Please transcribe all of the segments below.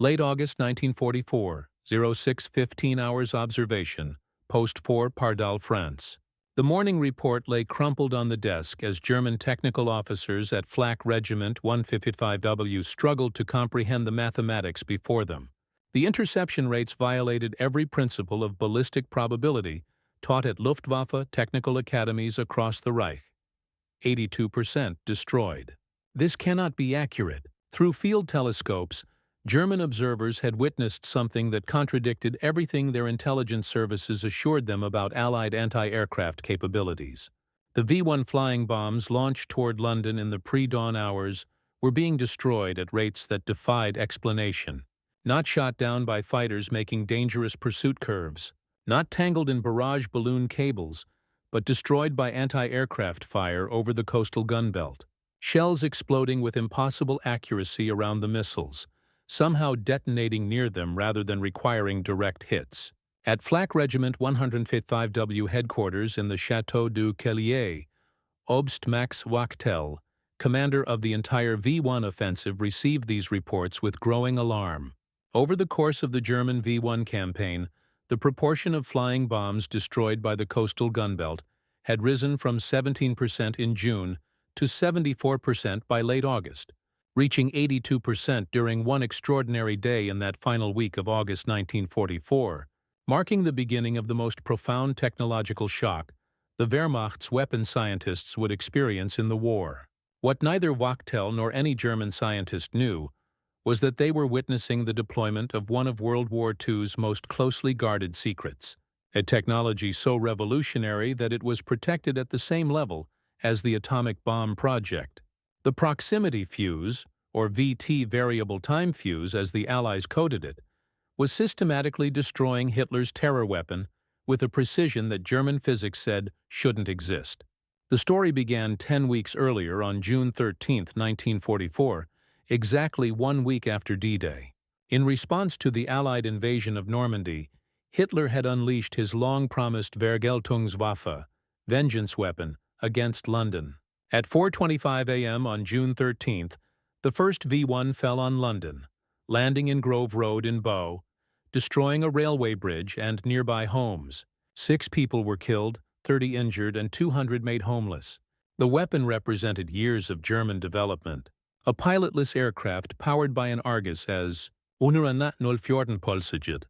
Late August 1944, 06:15 hours observation, Post 4, Pardal, France. The morning report lay crumpled on the desk as German technical officers at Flak Regiment 155W struggled to comprehend the mathematics before them. The interception rates violated every principle of ballistic probability taught at Luftwaffe technical academies across the Reich. 82% destroyed. This cannot be accurate. Through field telescopes, German observers had witnessed something that contradicted everything their intelligence services assured them about Allied anti-aircraft capabilities. The V-1 flying bombs launched toward London in the pre-dawn hours were being destroyed at rates that defied explanation. Not shot down by fighters making dangerous pursuit curves, not tangled in barrage balloon cables, but destroyed by anti-aircraft fire over the coastal gun belt. Shells exploding with impossible accuracy around the missiles, somehow detonating near them rather than requiring direct hits. At Flak Regiment 155W headquarters in the Château du Cellier, Obst Max Wachtel, commander of the entire V-1 offensive, received these reports with growing alarm. Over the course of the German V-1 campaign, the proportion of flying bombs destroyed by the coastal gunbelt had risen from 17% in June to 74% by late August, reaching 82% during one extraordinary day in that final week of August 1944, marking the beginning of the most profound technological shock the Wehrmacht's weapons scientists would experience in the war. What neither Wachtel nor any German scientist knew was that they were witnessing the deployment of one of World War II's most closely guarded secrets, a technology so revolutionary that it was protected at the same level as the atomic bomb project. The proximity fuse, or VT variable time fuse as the Allies coded it, was systematically destroying Hitler's terror weapon with a precision that German physics said shouldn't exist. The story began 10 weeks earlier on June 13, 1944, exactly 1 week after D-Day. In response to the Allied invasion of Normandy, Hitler had unleashed his long-promised Vergeltungswaffe, vengeance weapon, against London. At 4:25 a.m. on June 13th, the first V-1 fell on London, landing in Grove Road in Bow, destroying a railway bridge and nearby homes. 6 people were killed, 30 injured, and 200 made homeless. The weapon represented years of German development. A pilotless aircraft powered by an Argus as 114 pulsaget,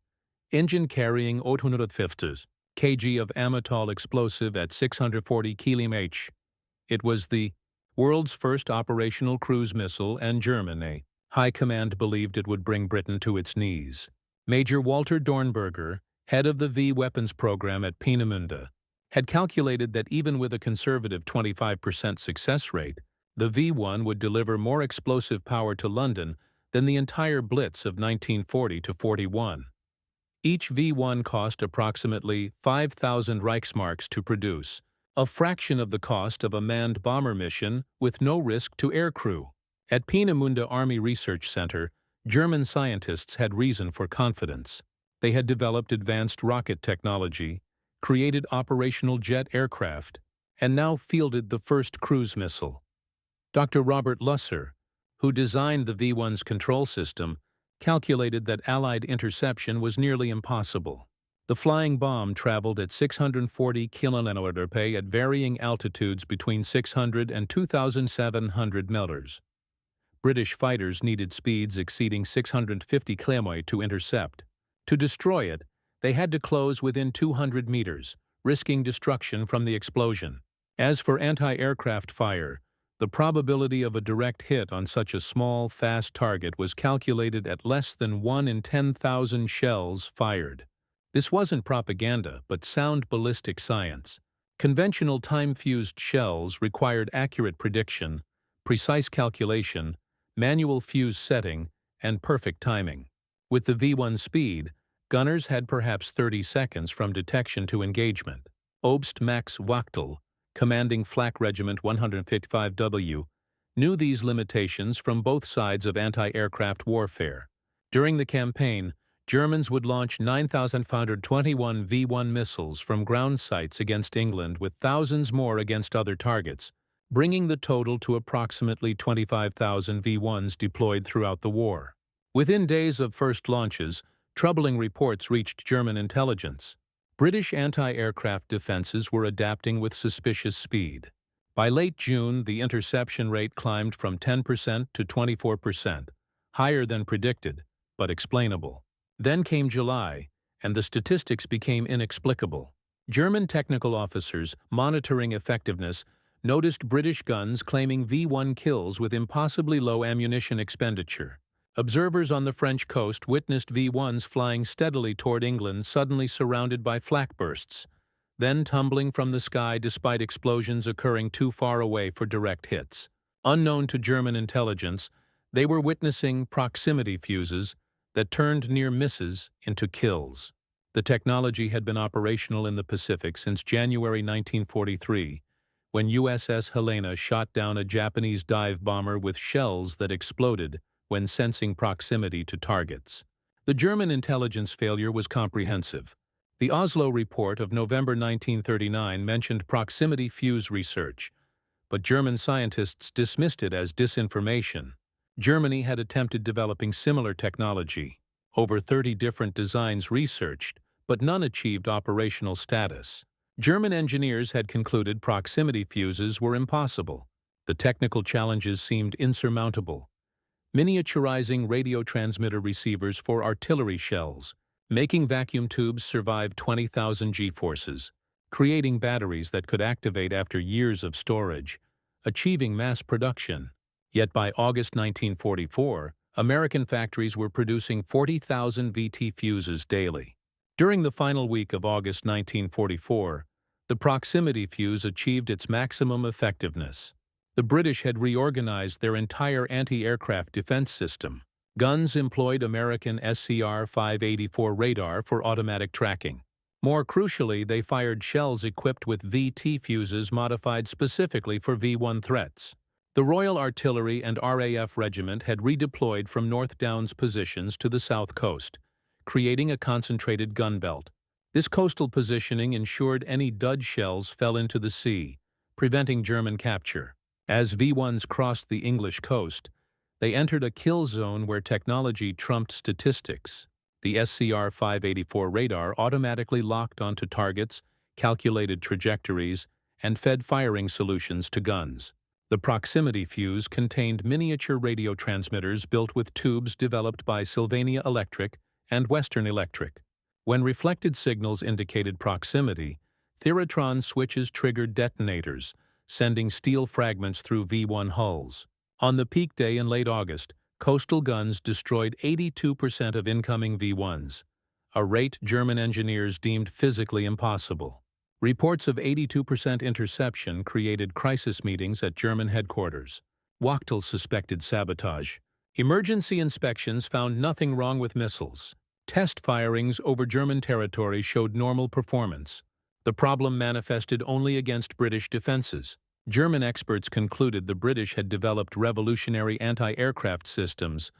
engine carrying 850 kg of Amatol explosive at 640 km/h. It was the world's first operational cruise missile, and Germany High Command believed it would bring Britain to its knees. Major Walter Dornberger, head of the V-weapons program at Peenemünde, had calculated that even with a conservative 25% success rate, the V-1 would deliver more explosive power to London than the entire Blitz of 1940 to 41. Each V-1 cost approximately 5,000 Reichsmarks to produce, a fraction of the cost of a manned bomber mission with no risk to aircrew. At Peenemünde Army Research Center, German scientists had reason for confidence. They had developed advanced rocket technology, created operational jet aircraft, and now fielded the first cruise missile. Dr. Robert Lusser, who designed the V-1's control system, calculated that Allied interception was nearly impossible. The flying bomb traveled at 640 km/h at varying altitudes between 600 and 2,700 meters. British fighters needed speeds exceeding 650 km to intercept. To destroy it, they had to close within 200 meters, risking destruction from the explosion. As for anti-aircraft fire, the probability of a direct hit on such a small, fast target was calculated at less than 1 in 10,000 shells fired. This wasn't propaganda, but sound ballistic science. Conventional time-fused shells required accurate prediction, precise calculation, manual fuse setting, and perfect timing. With the V-1 speed, gunners had perhaps 30 seconds from detection to engagement. Obst Max Wachtel, commanding Flak Regiment 155W, knew these limitations from both sides of anti-aircraft warfare. During the campaign, Germans would launch 9,521 V-1 missiles from ground sites against England with thousands more against other targets, bringing the total to approximately 25,000 V-1s deployed throughout the war. Within days of first launches, troubling reports reached German intelligence. British anti-aircraft defenses were adapting with suspicious speed. By late June, the interception rate climbed from 10% to 24%, higher than predicted, but explainable. Then came July, and the statistics became inexplicable. German technical officers monitoring effectiveness noticed British guns claiming V-1 kills with impossibly low ammunition expenditure. Observers on the French coast witnessed V-1s flying steadily toward England, suddenly surrounded by flak bursts, then tumbling from the sky despite explosions occurring too far away for direct hits. Unknown to German intelligence, they were witnessing proximity fuses that turned near misses into kills. The technology had been operational in the Pacific since January 1943, when USS Helena shot down a Japanese dive bomber with shells that exploded when sensing proximity to targets. The German intelligence failure was comprehensive. The Oslo report of November 1939 mentioned proximity fuse research, but German scientists dismissed it as disinformation. Germany had attempted developing similar technology. Over 30 different designs researched, but none achieved operational status. German engineers had concluded proximity fuses were impossible. The technical challenges seemed insurmountable. Miniaturizing radio transmitter receivers for artillery shells, making vacuum tubes survive 20,000 G-forces, creating batteries that could activate after years of storage, achieving mass production. Yet by August 1944, American factories were producing 40,000 VT Fuses daily. During the final week of August 1944, the proximity fuse achieved its maximum effectiveness. The British had reorganized their entire anti-aircraft defense system. Guns employed American SCR-584 radar for automatic tracking. More crucially, they fired shells equipped with VT fuses modified specifically for V-1 threats. The Royal Artillery and RAF Regiment had redeployed from North Downs positions to the south coast, creating a concentrated gun belt. This coastal positioning ensured any dud shells fell into the sea, preventing German capture. As V-1s crossed the English coast, they entered a kill zone where technology trumped statistics. The SCR-584 radar automatically locked onto targets, calculated trajectories, and fed firing solutions to guns. The proximity fuse contained miniature radio transmitters built with tubes developed by Sylvania Electric and Western Electric. When reflected signals indicated proximity, Theratron switches triggered detonators, sending steel fragments through V-1 hulls. On the peak day in late August, coastal guns destroyed 82% of incoming V-1s, a rate German engineers deemed physically impossible. Reports of 82% interception created crisis meetings at German headquarters. Wachtel suspected sabotage. Emergency inspections found nothing wrong with missiles. Test firings over German territory showed normal performance. The problem manifested only against British defenses. German experts concluded the British had developed revolutionary anti-aircraft systems,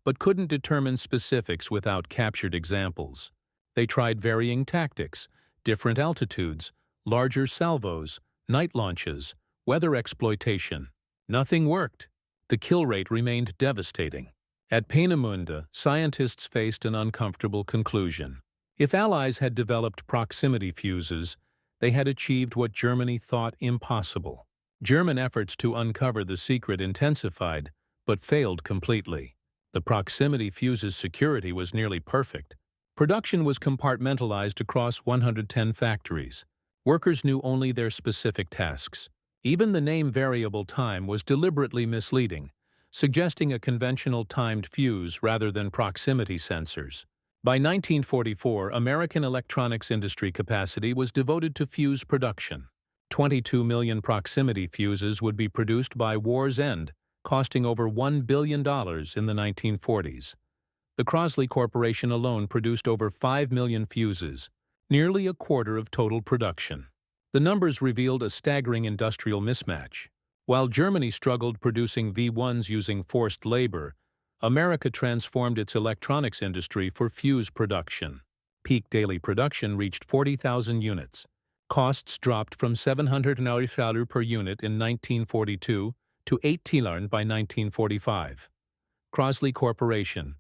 but couldn't determine specifics without captured examples. They tried varying tactics, different altitudes, larger salvos, night launches, weather exploitation. Nothing worked. The kill rate remained devastating. At Peenemünde, scientists faced an uncomfortable conclusion. If Allies had developed proximity fuses, they had achieved what Germany thought impossible. German efforts to uncover the secret intensified, but failed completely. The proximity fuse's security was nearly perfect. Production was compartmentalized across 110 factories. Workers knew only their specific tasks. Even the name variable time was deliberately misleading, suggesting a conventional timed fuse rather than proximity sensors. By 1944, American electronics industry capacity was devoted to fuse production. 22 million proximity fuses would be produced by war's end, costing over $1 billion in the 1940s. The Crosley Corporation alone produced over 5 million fuses, nearly a quarter of total production. The numbers revealed a staggering industrial mismatch. While Germany struggled producing V-1s using forced labor, America transformed its electronics industry for fuse production. Peak daily production reached 40,000 units. Costs dropped from $700 per unit in 1942 to $8 by 1945. Crosley Corporation,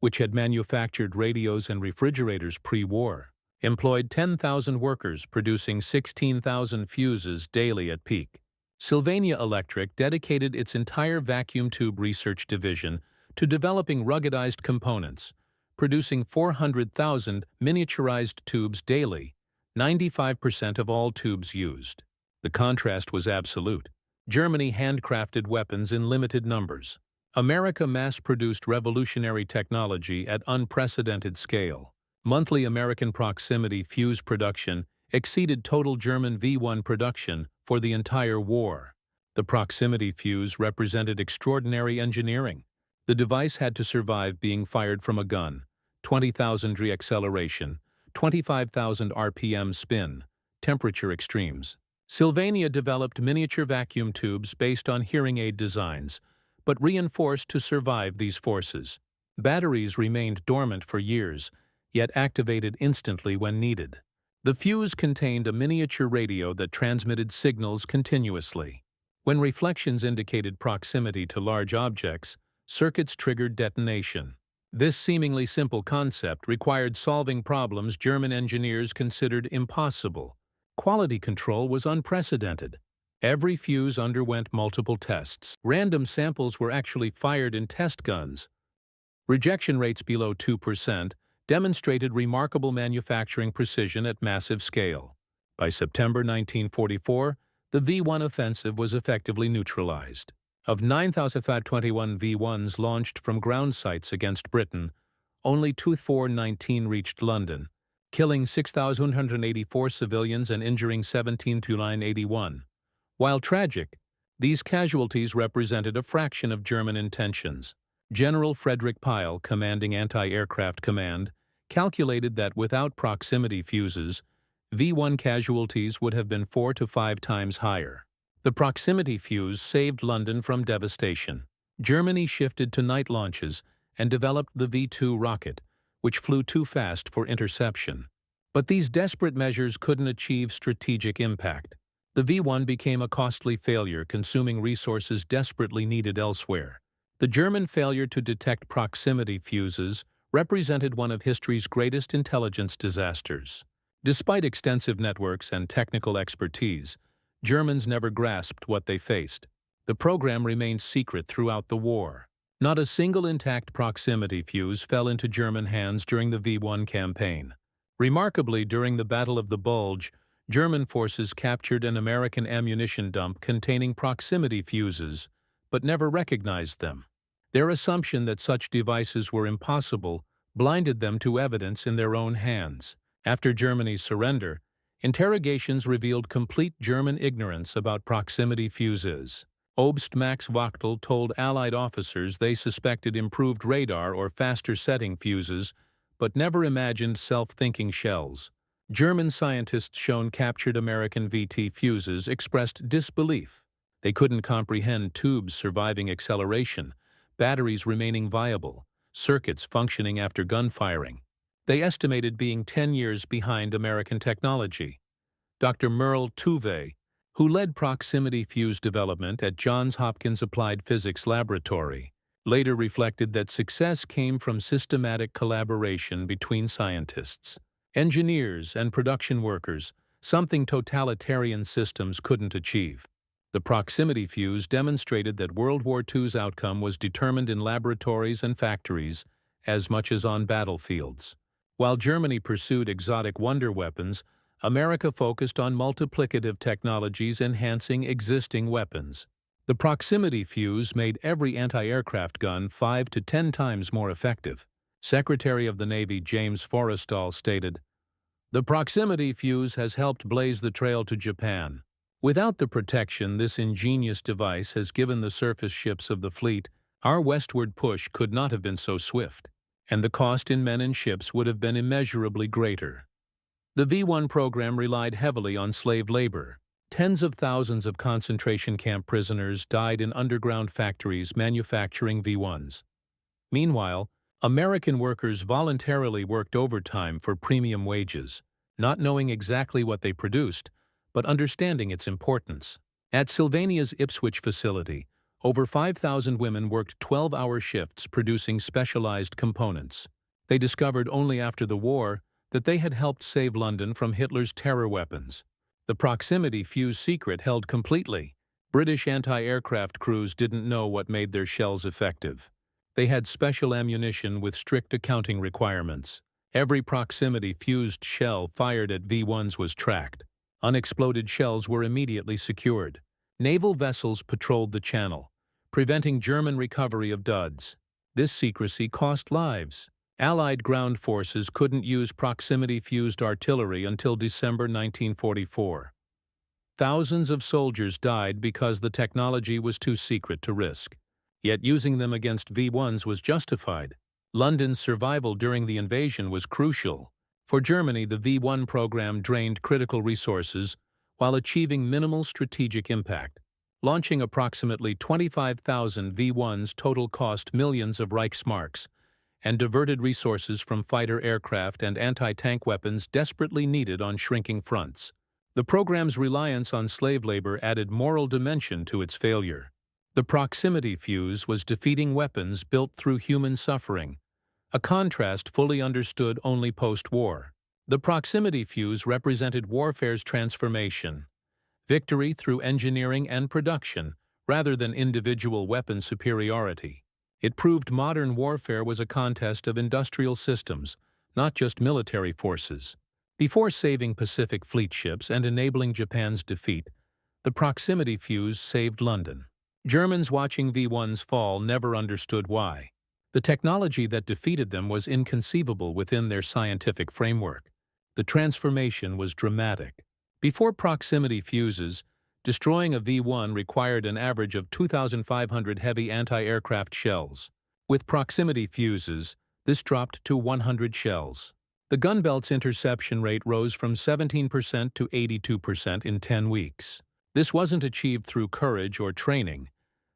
which had manufactured radios and refrigerators pre-war, employed 10,000 workers producing 16,000 fuses daily at peak. Sylvania Electric dedicated its entire vacuum tube research division to developing ruggedized components, producing 400,000 miniaturized tubes daily, 95% of all tubes used. The contrast was absolute. Germany handcrafted weapons in limited numbers. America mass-produced revolutionary technology at unprecedented scale. Monthly American proximity fuse production exceeded total German V-1 production for the entire war. The proximity fuse represented extraordinary engineering. The device had to survive being fired from a gun, 20,000 reacceleration, 25,000 RPM spin, temperature extremes. Sylvania developed miniature vacuum tubes based on hearing aid designs, but reinforced to survive these forces. Batteries remained dormant for years, yet activated instantly when needed. The fuse contained a miniature radio that transmitted signals continuously. When reflections indicated proximity to large objects, circuits triggered detonation. This seemingly simple concept required solving problems German engineers considered impossible. Quality control was unprecedented. Every fuse underwent multiple tests. Random samples were actually fired in test guns. Rejection rates below 2% demonstrated remarkable manufacturing precision at massive scale. By September 1944, the V-1 offensive was effectively neutralized. Of 9,521 V-1s launched from ground sites against Britain, only 2,419 reached London, killing 6,184 civilians and injuring 17,981. While tragic, these casualties represented a fraction of German intentions. General Frederick Pyle, commanding Anti-Aircraft Command, calculated that without proximity fuses, V-1 casualties would have been 4 to 5 times higher. The proximity fuse saved London from devastation. Germany shifted to night launches and developed the V-2 rocket, which flew too fast for interception. But these desperate measures couldn't achieve strategic impact. The V-1 became a costly failure, consuming resources desperately needed elsewhere. The German failure to detect proximity fuses represented one of history's greatest intelligence disasters. Despite extensive networks and technical expertise, Germans never grasped what they faced. The program remained secret throughout the war. Not a single intact proximity fuse fell into German hands during the V-1 campaign. Remarkably, during the Battle of the Bulge, German forces captured an American ammunition dump containing proximity fuses, but never recognized them. Their assumption that such devices were impossible blinded them to evidence in their own hands. After Germany's surrender, interrogations revealed complete German ignorance about proximity fuses. Oberst Max Wachtel told Allied officers they suspected improved radar or faster setting fuses, but never imagined self-thinking shells. German scientists shown captured American VT Fuses expressed disbelief. They couldn't comprehend tubes surviving acceleration, batteries remaining viable, circuits functioning after gunfiring. They estimated being 10 years behind American technology. Dr. Merle Tuve, who led proximity fuse development at Johns Hopkins Applied Physics Laboratory, later reflected that success came from systematic collaboration between scientists, engineers, and production workers, something totalitarian systems couldn't achieve. The proximity fuse demonstrated that World War II's outcome was determined in laboratories and factories as much as on battlefields. While Germany pursued exotic wonder weapons, America focused on multiplicative technologies enhancing existing weapons. The proximity fuse made every anti-aircraft gun 5 to 10 times more effective. Secretary of the Navy James Forrestal stated, "The proximity fuse has helped blaze the trail to Japan. Without the protection this ingenious device has given the surface ships of the fleet, our westward push could not have been so swift, and the cost in men and ships would have been immeasurably greater." The V-1 program relied heavily on slave labor. Tens of thousands of concentration camp prisoners died in underground factories manufacturing V-1s. Meanwhile, American workers voluntarily worked overtime for premium wages, not knowing exactly what they produced, but understanding its importance. At Sylvania's Ipswich facility, Over 5,000 women worked 12-hour shifts producing specialized components. They discovered only after the war that they had helped save London from Hitler's terror weapons. The proximity fuse secret held completely. British anti-aircraft crews didn't know what made their shells effective. They had special ammunition with strict accounting requirements. Every proximity-fused shell fired at V-1s was tracked. Unexploded shells were immediately secured. Naval vessels patrolled the channel, preventing German recovery of duds. This secrecy cost lives. Allied ground forces couldn't use proximity-fused artillery until December 1944. Thousands of soldiers died because the technology was too secret to risk. Yet using them against V-1s was justified. London's survival during the invasion was crucial. For Germany, the V-1 program drained critical resources while achieving minimal strategic impact. Launching approximately 25,000 V-1s total cost millions of Reichsmarks and diverted resources from fighter aircraft and anti-tank weapons desperately needed on shrinking fronts. The program's reliance on slave labor added moral dimension to its failure. The proximity fuse was defeating weapons built through human suffering, a contrast fully understood only post-war. The proximity fuse represented warfare's transformation, victory through engineering and production rather than individual weapon superiority. It proved modern warfare was a contest of industrial systems, not just military forces. Before saving Pacific Fleet ships and enabling Japan's defeat, the proximity fuse saved London. Germans watching V-1s fall never understood why. The technology that defeated them was inconceivable within their scientific framework. The transformation was dramatic. Before proximity fuses, destroying a V-1 required an average of 2,500 heavy anti-aircraft shells. With proximity fuses, this dropped to 100 shells. The gunbelt's interception rate rose from 17% to 82% in 10 weeks. This wasn't achieved through courage or training,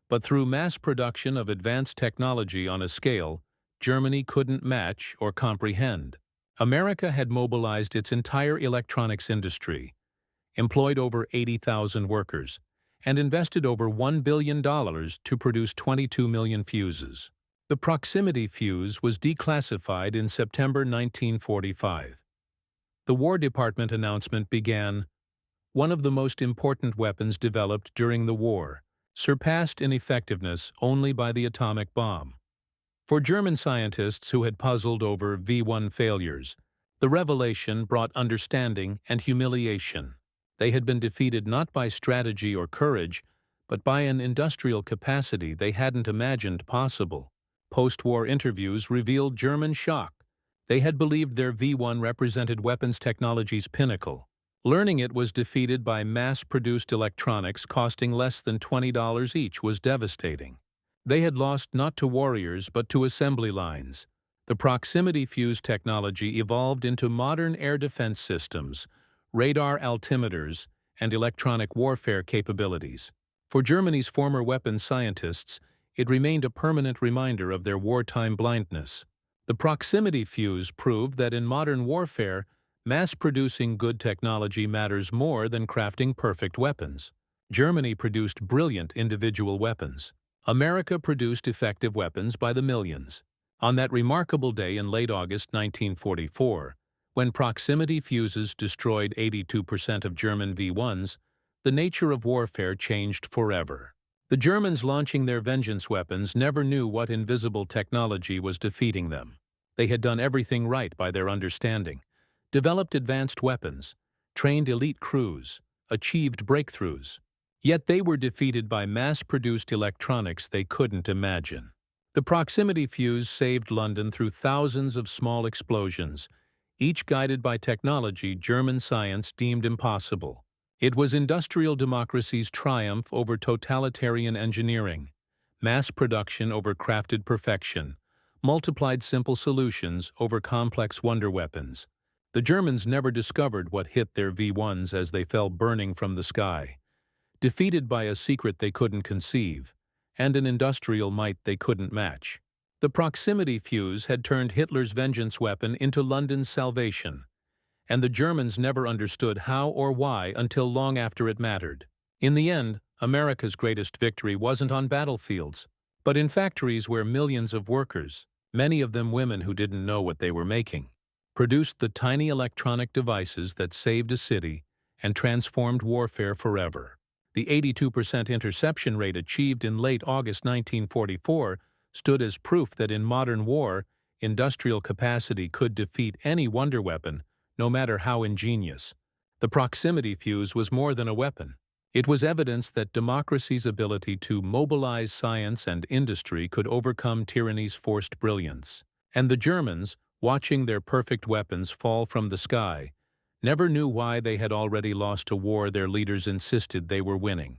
but through mass production of advanced technology on a scale Germany couldn't match or comprehend. America had mobilized its entire electronics industry, employed over 80,000 workers, and invested over $1 billion to produce 22 million fuses. The proximity fuse was declassified in September 1945. The War Department announcement began, "One of the most important weapons developed during the war, surpassed in effectiveness only by the atomic bomb." For German scientists who had puzzled over V-1 failures, the revelation brought understanding and humiliation. They had been defeated not by strategy or courage, but by an industrial capacity they hadn't imagined possible. Post-war interviews revealed German shock. They had believed their V-1 represented weapons technology's pinnacle. Learning it was defeated by mass-produced electronics costing less than $20 each was devastating. They had lost not to warriors but to assembly lines. The proximity fuse technology evolved into modern air defense systems, radar altimeters, and electronic warfare capabilities. For Germany's former weapons scientists, it remained a permanent reminder of their wartime blindness. The proximity fuse proved that in modern warfare, mass-producing good technology matters more than crafting perfect weapons. Germany produced brilliant individual weapons. America produced effective weapons by the millions. On that remarkable day in late August 1944, when proximity fuses destroyed 82% of German V-1s, the nature of warfare changed forever. The Germans launching their vengeance weapons never knew what invisible technology was defeating them. They had done everything right by their understanding, developed advanced weapons, trained elite crews, achieved breakthroughs. Yet they were defeated by mass-produced electronics they couldn't imagine. The proximity fuse saved London through thousands of small explosions, each guided by technology German science deemed impossible. It was industrial democracy's triumph over totalitarian engineering, mass production over crafted perfection, multiplied simple solutions over complex wonder weapons. The Germans never discovered what hit their V-1s as they fell burning from the sky, defeated by a secret they couldn't conceive, and an industrial might they couldn't match. The proximity fuse had turned Hitler's vengeance weapon into London's salvation, and the Germans never understood how or why until long after it mattered. In the end, America's greatest victory wasn't on battlefields, but in factories where millions of workers, many of them women who didn't know what they were making, produced the tiny electronic devices that saved a city and transformed warfare forever. The 82% interception rate achieved in late August 1944 stood as proof that in modern war, industrial capacity could defeat any wonder weapon, no matter how ingenious. The proximity fuse was more than a weapon. It was evidence that democracy's ability to mobilize science and industry could overcome tyranny's forced brilliance. And the Germans, watching their perfect weapons fall from the sky, never knew why they had already lost a war their leaders insisted they were winning.